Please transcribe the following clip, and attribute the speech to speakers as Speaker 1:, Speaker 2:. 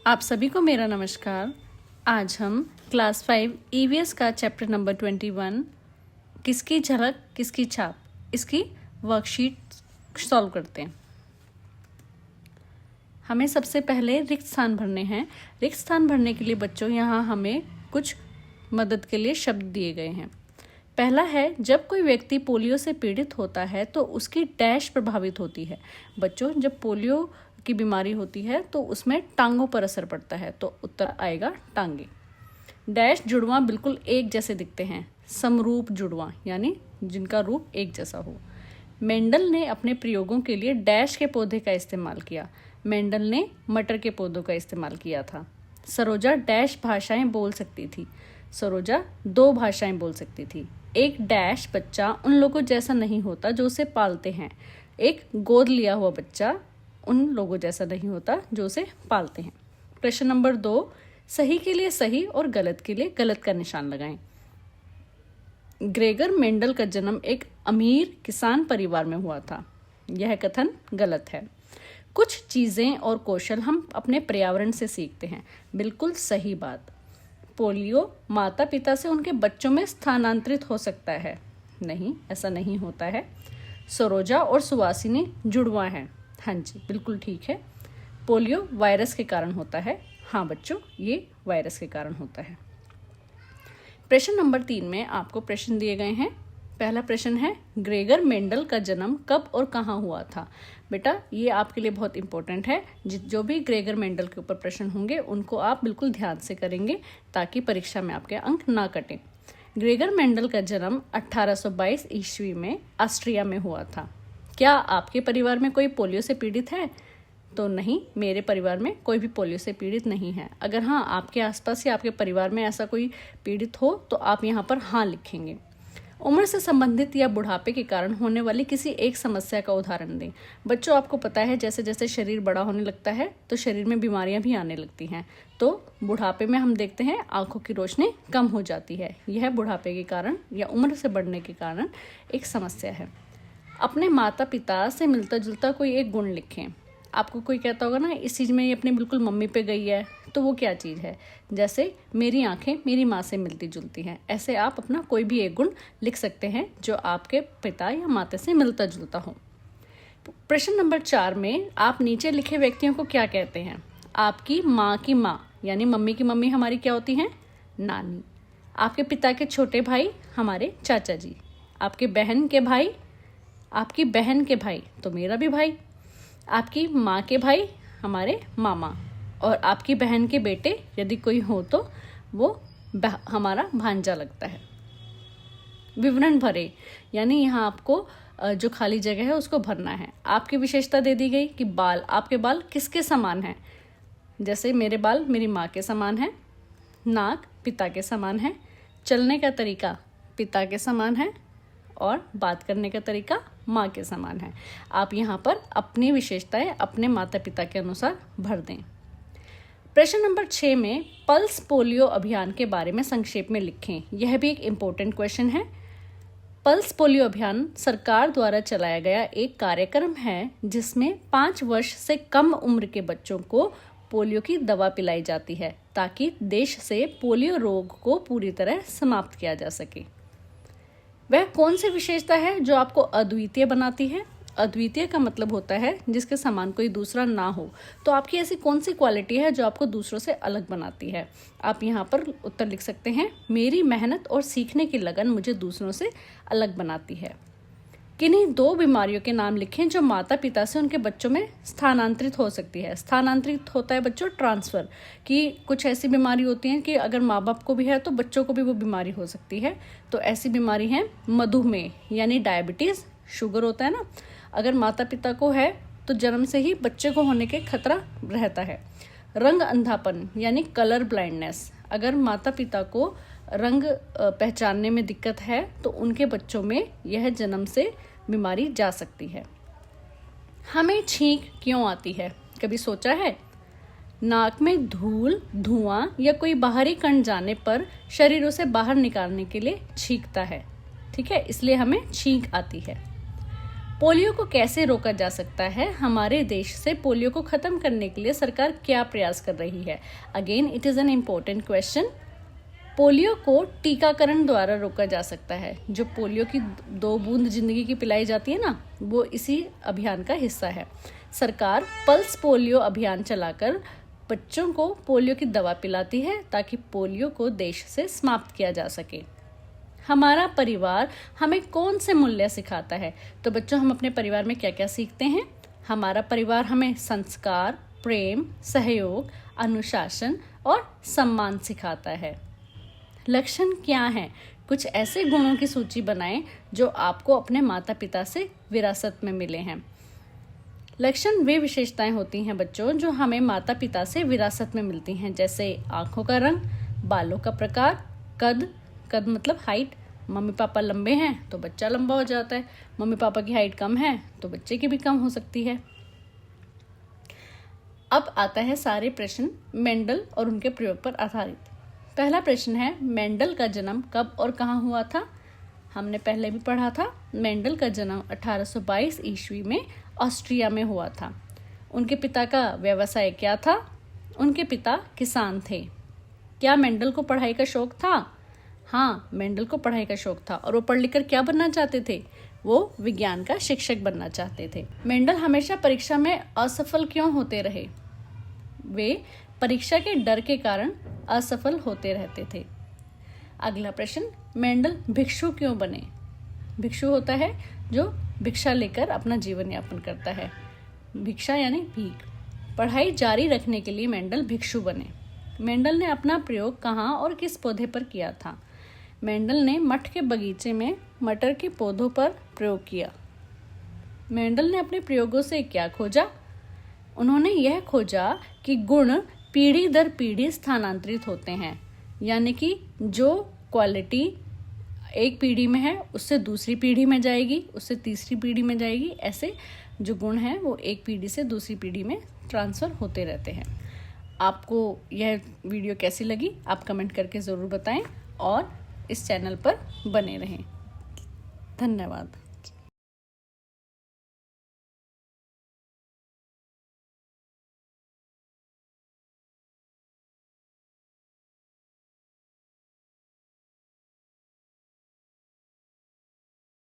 Speaker 1: आप सभी को मेरा नमस्कार। आज हम क्लास 5 ईवीएस का चैप्टर नंबर 21 किसकी झलक किसकी छाप इसकी वर्कशीट सॉल्व करते हैं। हमें सबसे पहले रिक्त स्थान भरने हैं। रिक्त स्थान भरने के लिए बच्चों यहाँ हमें कुछ मदद के लिए शब्द दिए गए हैं। पहला है, जब कोई व्यक्ति पोलियो से पीड़ित होता है तो उसकी डैश प्रभावित होती है। बच्चों, जब पोलियो की बीमारी होती है तो उसमें टांगों पर असर पड़ता है, तो उत्तर आएगा टांगे। डैश जुड़वां बिल्कुल एक जैसे दिखते हैं, समरूप जुड़वां यानी जिनका रूप एक जैसा हो। मेंडल ने अपने प्रयोगों के लिए डैश के पौधे का इस्तेमाल किया। मेंडल ने मटर के पौधों का इस्तेमाल किया था। सरोजा डैश भाषाएं बोल सकती थी। सरोजा 2 भाषाएं बोल सकती थी। एक डैश बच्चा उन लोगों जैसा नहीं होता जो उसे पालते हैं। एक गोद लिया हुआ बच्चा उन लोगों जैसा नहीं होता जो उसे पालते हैं। प्रश्न नंबर 2, सही के लिए सही और गलत के लिए गलत का निशान लगाएं। ग्रेगर मेंडल का जन्म एक अमीर किसान परिवार में हुआ था। यह कथन गलत है। कुछ चीजें और कौशल हम अपने पर्यावरण से सीखते हैं। बिल्कुल सही बात। पोलियो माता पिता से उनके बच्चों में स्थानांतरित हो सकता है। नहीं, ऐसा नहीं होता है। सरोजा और सुवासिनी जुड़वा हैं। हाँ जी, बिल्कुल ठीक है। पोलियो वायरस के कारण होता है। हाँ बच्चों, ये वायरस के कारण होता है। प्रश्न नंबर 3 में आपको प्रश्न दिए गए हैं। पहला प्रश्न है, ग्रेगर मेंडल का जन्म कब और कहाँ हुआ था। बेटा, ये आपके लिए बहुत इंपॉर्टेंट है। जो भी ग्रेगर मेंडल के ऊपर प्रश्न होंगे उनको आप बिल्कुल ध्यान से करेंगे ताकि परीक्षा में आपके अंक ना कटें। ग्रेगर मेंडल का जन्म 1822 ईस्वी में ऑस्ट्रिया में हुआ था। क्या आपके परिवार में कोई पोलियो से पीड़ित है? तो नहीं, मेरे परिवार में कोई भी पोलियो से पीड़ित नहीं है। अगर हाँ, आपके आसपास या आपके परिवार में ऐसा कोई पीड़ित हो तो आप यहाँ पर हाँ लिखेंगे। उम्र से संबंधित या बुढ़ापे के कारण होने वाली किसी एक समस्या का उदाहरण दें। बच्चों, आपको पता है जैसे जैसे शरीर बड़ा होने लगता है तो शरीर में बीमारियां भी आने लगती हैं। तो बुढ़ापे में हम देखते हैं आंखों की रोशनी कम हो जाती है। यह बुढ़ापे के कारण या उम्र से बढ़ने के कारण एक समस्या है। अपने माता पिता से मिलता जुलता कोई एक गुण लिखें। आपको कोई कहता होगा ना, इस चीज़ में ये अपनी बिल्कुल मम्मी पे गई है, तो वो क्या चीज़ है? जैसे मेरी आंखें मेरी माँ से मिलती जुलती हैं। ऐसे आप अपना कोई भी एक गुण लिख सकते हैं जो आपके पिता या माता से मिलता जुलता हो। प्रश्न नंबर 4 में आप नीचे लिखे व्यक्तियों को क्या कहते हैं? आपकी माँ की माँ यानी मम्मी की मम्मी हमारी क्या होती हैं? नानी। आपके पिता के छोटे भाई हमारे चाचा जी। आपके बहन के भाई, आपकी बहन के भाई तो मेरा भी भाई। आपकी माँ के भाई हमारे मामा। और आपकी बहन के बेटे यदि कोई हो तो वो हमारा भांजा लगता है। विवरण भरे यानी यहाँ आपको जो खाली जगह है उसको भरना है। आपकी विशेषता दे दी गई कि बाल, आपके बाल किसके समान हैं? जैसे मेरे बाल मेरी माँ के समान हैं। नाक पिता के समान है। चलने का तरीका पिता के समान है और बात करने का तरीका माँ के समान है। आप यहाँ पर अपनी विशेषताएं अपने माता पिता के अनुसार भर दें। प्रश्न नंबर 6 में पल्स पोलियो अभियान के बारे में संक्षेप में लिखें। यह भी एक इम्पोर्टेंट क्वेश्चन है। पल्स पोलियो अभियान सरकार द्वारा चलाया गया एक कार्यक्रम है जिसमें 5 वर्ष से कम उम्र के बच्चों को पोलियो की दवा पिलाई जाती है ताकि देश से पोलियो रोग को पूरी तरह समाप्त किया जा सके। वह कौन सी विशेषता है जो आपको अद्वितीय बनाती है? अद्वितीय का मतलब होता है जिसके समान कोई दूसरा ना हो। तो आपकी ऐसी कौन सी क्वालिटी है जो आपको दूसरों से अलग बनाती है? आप यहाँ पर उत्तर लिख सकते हैं, मेरी मेहनत और सीखने की लगन मुझे दूसरों से अलग बनाती है। किन्हीं 2 बीमारियों के नाम लिखें जो माता पिता से उनके बच्चों में स्थानांतरित हो सकती है। स्थानांतरित होता है बच्चों ट्रांसफर, कि कुछ ऐसी बीमारी होती है कि अगर माँ बाप को भी है तो बच्चों को भी वो बीमारी हो सकती है। तो ऐसी बीमारी है मधुमेह यानी डायबिटीज, शुगर होता है ना। अगर माता पिता को है तो जन्म से ही बच्चे को होने के खतरा रहता है। रंग अंधापन यानी कलर ब्लाइंडनेस, अगर माता पिता को रंग पहचानने में दिक्कत है तो उनके बच्चों में यह जन्म से बीमारी जा सकती है। हमें छींक क्यों आती है? कभी सोचा है? नाक में धूल, धुआं या कोई बाहरी कण जाने पर शरीर उसे बाहर निकालने के लिए छींकता है। ठीक है, इसलिए हमें छींक आती है। पोलियो को कैसे रोका जा सकता है? हमारे देश से पोलियो को खत्म करने के लिए सरकार क्या प्रयास कर रही है? Again it is an important question. Polio को टीकाकरण द्वारा रोका जा सकता है। जो पोलियो की 2 बूंद जिंदगी की पिलाई जाती है ना, वो इसी अभियान का हिस्सा है। सरकार पल्स पोलियो अभियान चलाकर बच्चों को पोलियो की दवा पिलाती है ताकि पोलियो को देश से समाप्त किया जा सके। हमारा परिवार हमें कौन से मूल्य सिखाता है? तो बच्चों, हम अपने परिवार में क्या क्या सीखते हैं? हमारा परिवार हमें संस्कार, प्रेम, सहयोग, अनुशासन और सम्मान सिखाता है। लक्षण क्या हैं? कुछ ऐसे गुणों की सूची बनाएं जो आपको अपने माता पिता से विरासत में मिले हैं। लक्षण वे विशेषताएं होती हैं बच्चों जो हमें माता पिता से विरासत में मिलती हैं, जैसे आंखों का रंग, बालों का प्रकार, कद मतलब हाइट। मम्मी पापा लंबे हैं तो बच्चा लंबा हो जाता है, मम्मी पापा की हाइट कम है तो बच्चे की भी कम हो सकती है। अब आता है सारे प्रश्न मेंडल और उनके प्रयोग पर आधारित। पहला प्रश्न है, मेंडल का जन्म कब और कहाँ हुआ था? हमने पहले भी पढ़ा था। मेंडल का जन्म 1822 ईस्वी में ऑस्ट्रिया में हुआ था। उनके पिता का व्यवसाय क्या था? उनके पिता किसान थे। क्या मेंडल को पढ़ाई का शौक था? हाँ, मेंडल को पढ़ाई का शौक था और वो पढ़ लिख कर क्या बनना चाहते थे? वो विज्ञान का शिक्षक बनना चाहते थे। मेंडल हमेशा परीक्षा में असफल क्यों होते रहे? वे परीक्षा के डर के कारण असफल होते रहते थे। अगला प्रश्न, मेंडल भिक्षु क्यों बने? भिक्षु होता है जो भिक्षा लेकर अपना जीवन यापन करता है। भिक्षा यानी भीख। पढ़ाई जारी रखने के लिए मेंडल भिक्षु बने। मेंडल ने अपना प्रयोग कहाँ और किस पौधे पर किया था? मेंडल ने मठ के बगीचे में मटर के पौधों पर प्रयोग किया। मेंडल ने अपने प्रयोगों से क्या खोजा? उन्होंने यह खोजा कि गुण पीढ़ी दर पीढ़ी स्थानांतरित होते हैं, यानी कि जो क्वालिटी एक पीढ़ी में है उससे दूसरी पीढ़ी में जाएगी, उससे तीसरी पीढ़ी में जाएगी। ऐसे जो गुण हैं वो एक पीढ़ी से दूसरी पीढ़ी में ट्रांसफ़र होते रहते हैं। आपको यह वीडियो कैसी लगी आप कमेंट करके ज़रूर बताएं और इस चैनल पर बने रहें। धन्यवाद।